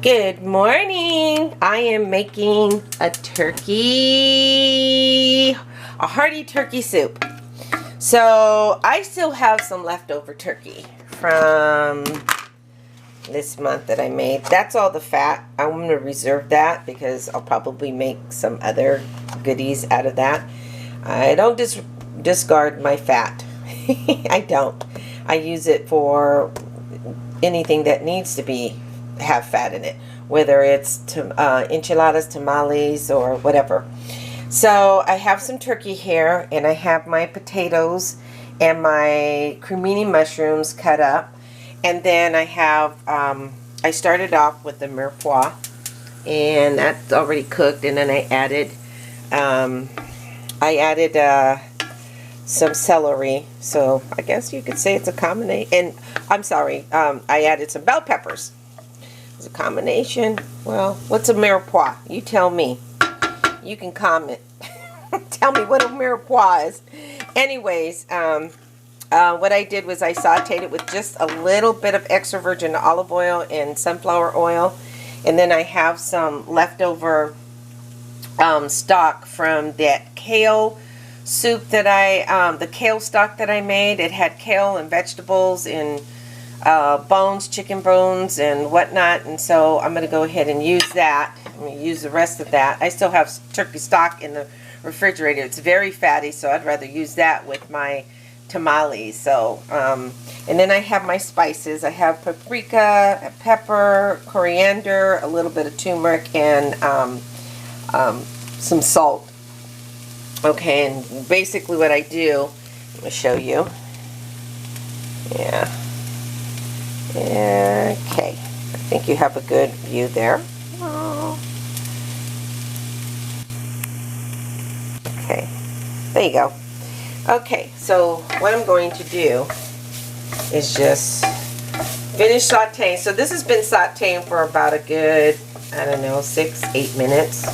Good morning. I am making a hearty turkey soup. So I still have some leftover turkey from this month that I made. That's all the fat. I'm going to reserve that because I'll probably make some other goodies out of that. I don't discard my fat. I don't. I use it for anything that needs to have fat in it, whether it's enchiladas, tamales, or whatever. So I have some turkey here, and I have my potatoes and my cremini mushrooms cut up, and then I have I started off with the mirepoix, and that's already cooked, and then I added some celery, so I guess you could say it's a combination. And I'm sorry, I added some bell peppers. It's a combination. Well, what's a mirepoix? You tell me. You can comment. Tell me what a mirepoix is. Anyways, what I did was I sauteed it with just a little bit of extra virgin olive oil and sunflower oil, and then I have some leftover stock from that kale soup that the kale stock that I made. It had kale and vegetables and bones, chicken bones and whatnot, and so I'm going to go ahead and use that. I'm going to use the rest of that. I still have turkey stock in the refrigerator. It's very fatty, so I'd rather use that with my tamales. So and then I have my spices. I have paprika, pepper, coriander, a little bit of turmeric, and some salt. Okay, and basically what I do, let me show you. Yeah. Okay, I think you have a good view there. Oh. Okay, there you go. Okay, so what I'm going to do is just finish sauteing. So this has been sauteing for about a good, I don't know, 6-8 minutes.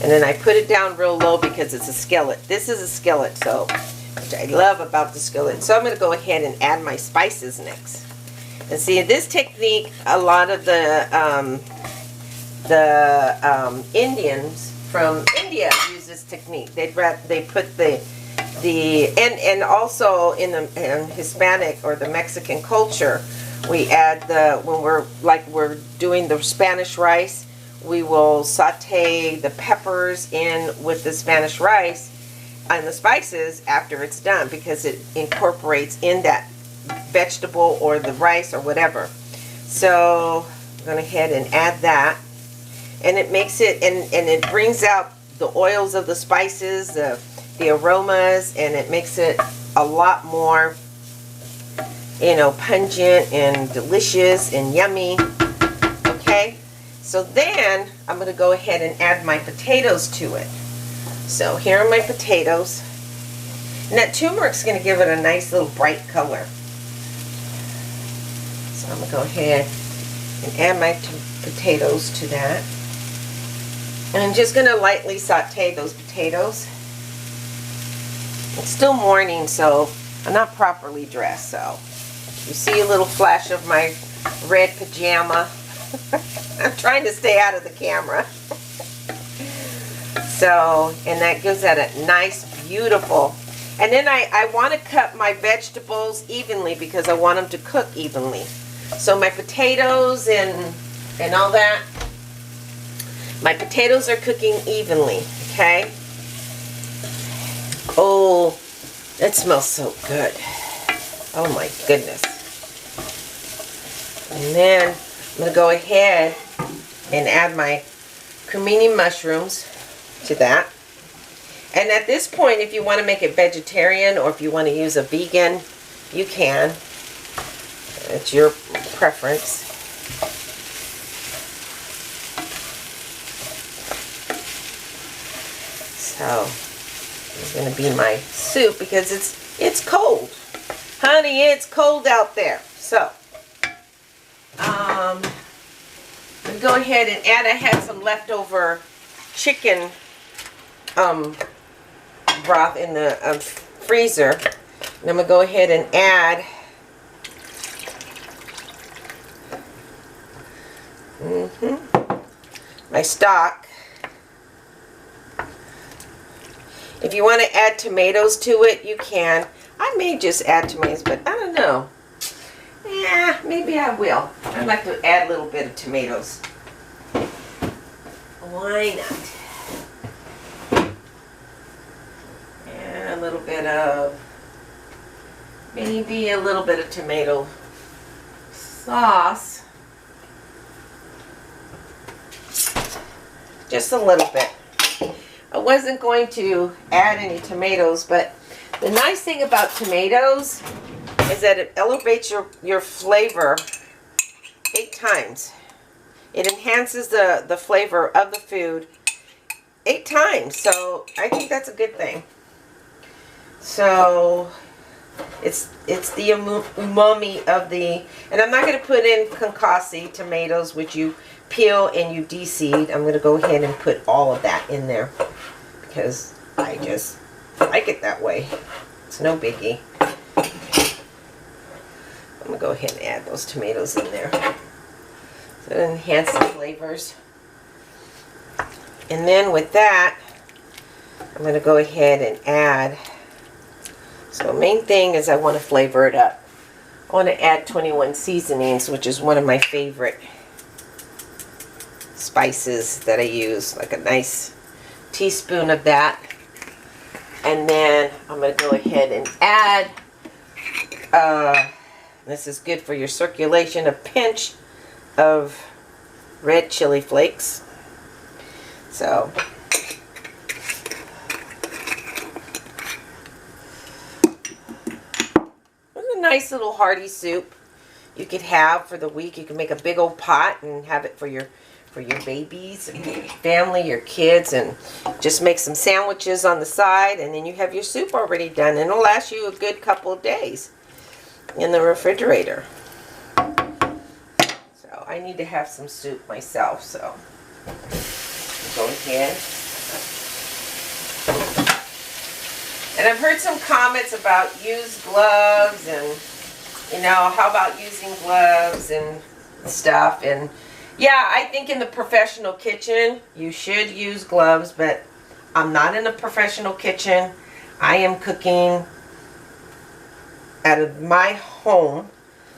And then I put it down real low because it's a skillet. This is a skillet, so which I love about the skillet. So I'm going to go ahead and add my spices next. And see, this technique, a lot of the Indians from India use this technique. They put and also in the Hispanic or the Mexican culture, we add when we're doing the Spanish rice, we will saute the peppers in with the Spanish rice and the spices after it's done, because it incorporates in that vegetable or the rice or whatever. So I'm going to ahead and add that, and it makes it and it brings out the oils of the spices, the aromas, and it makes it a lot more, pungent and delicious and yummy. Okay, so then I'm going to go ahead and add my potatoes to it. So here are my potatoes, and that turmeric's going to give it a nice little bright color. So I'm going to go ahead and add my potatoes to that. And I'm just going to lightly saute those potatoes. It's still morning, so I'm not properly dressed. So you see a little flash of my red pajama. I'm trying to stay out of the camera. So, and that gives that a nice, beautiful. And then I want to cut my vegetables evenly because I want them to cook evenly. So my potatoes and all that, my potatoes are cooking evenly, okay? Oh, that smells so good. Oh my goodness. And then I'm going to go ahead and add my cremini mushrooms to that. And at this point, if you want to make it vegetarian or if you want to use a vegan, you can. It's your preference. So it's going to be my soup because it's cold. Honey, it's cold out there. So I'm going to go ahead and add, I had some leftover chicken broth in the freezer. And I'm going to go ahead and add My stock. If you want to add tomatoes to it, you can. I may just add tomatoes, but I don't know. Yeah, maybe I will. I'd like to add a little bit of tomatoes. Why not? And a little bit of, maybe a little bit of tomato sauce. Just a little bit. I wasn't going to add any tomatoes, but the nice thing about tomatoes is that it elevates your flavor 8 times. It enhances the flavor of the food 8 times. So I think that's a good thing. So it's the umami of the, and I'm not going to put in concasse tomatoes, which you peel and you de-seed. I'm going to go ahead and put all of that in there because I just like it that way. It's no biggie. I'm going to go ahead and add those tomatoes in there. So it enhances the flavors. And then with that, I'm going to go ahead and add, so the main thing is I want to flavor it up. I want to add 21 seasonings, which is one of my favorite spices that I use, like a nice teaspoon of that. And then I'm going to go ahead and add, this is good for your circulation, a pinch of red chili flakes. So it's a nice little hearty soup you could have for the week. You can make a big old pot and have it for your babies and your family, your kids, and just make some sandwiches on the side, and then you have your soup already done, and it'll last you a good couple of days in the refrigerator. So I need to have some soup myself, so go ahead. And I've heard some comments about use gloves, and you know, how about using gloves and stuff. And yeah, I think in the professional kitchen you should use gloves, but I'm not in a professional kitchen. I am cooking out of my home,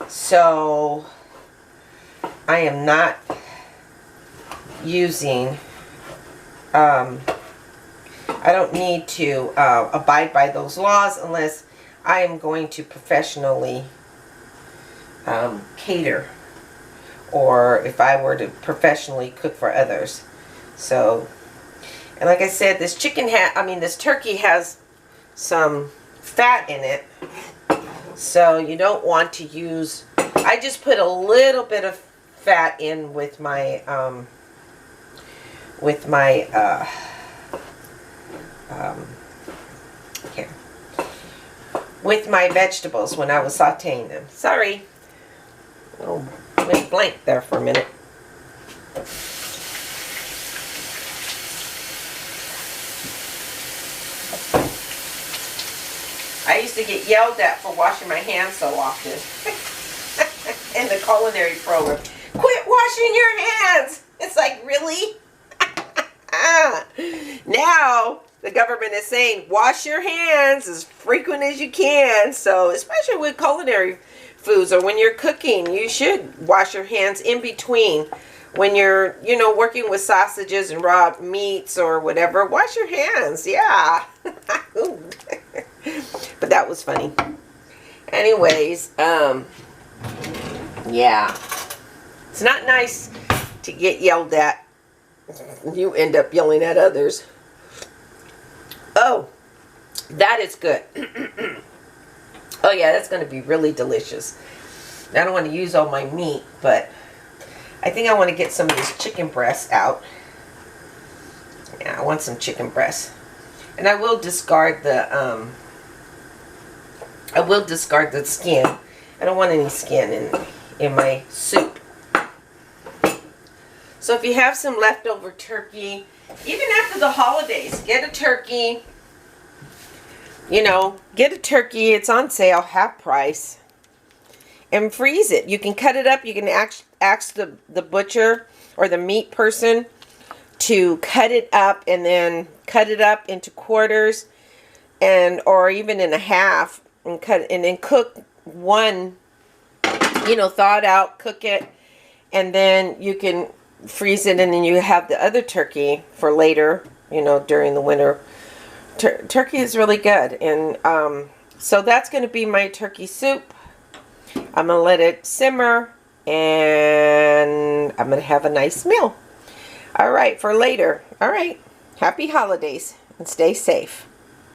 so I am not using, I don't need to abide by those laws unless I am going to professionally cater, or if I were to professionally cook for others. So, and like I said, this this turkey has some fat in it, so you don't want to use, I just put a little bit of fat in with my with my vegetables when I was sauteing them. Sorry. Oh, went blank there for a minute. I used to get yelled at for washing my hands so often in the culinary program. Quit washing your hands! It's like, really? Now the government is saying wash your hands as frequent as you can. So especially with culinary foods, or when you're cooking, you should wash your hands in between. When you're, you know, working with sausages and raw meats or whatever, wash your hands. Yeah. But that was funny. Anyways, yeah. It's not nice to get yelled at. You end up yelling at others. Oh, that is good. Oh yeah, that's going to be really delicious. I don't want to use all my meat, but I think I want to get some of this chicken breast out. Yeah, I want some chicken breast. And I will discard the skin. I don't want any skin in my soup. So if you have some leftover turkey, even after the holidays, get a turkey. You know, get a turkey. It's on sale, half price. And freeze it. You can cut it up. You can ask the butcher or the meat person to cut it up and then cut it up into quarters and or even in a half and cut and then cook one, you know, thaw it out, cook it, and then you can freeze it, and then you have the other turkey for later, you know, during the winter. Turkey is really good. And so that's going to be my turkey soup. I'm going to let it simmer, and I'm going to have a nice meal. All right, for later. All right, happy holidays and stay safe.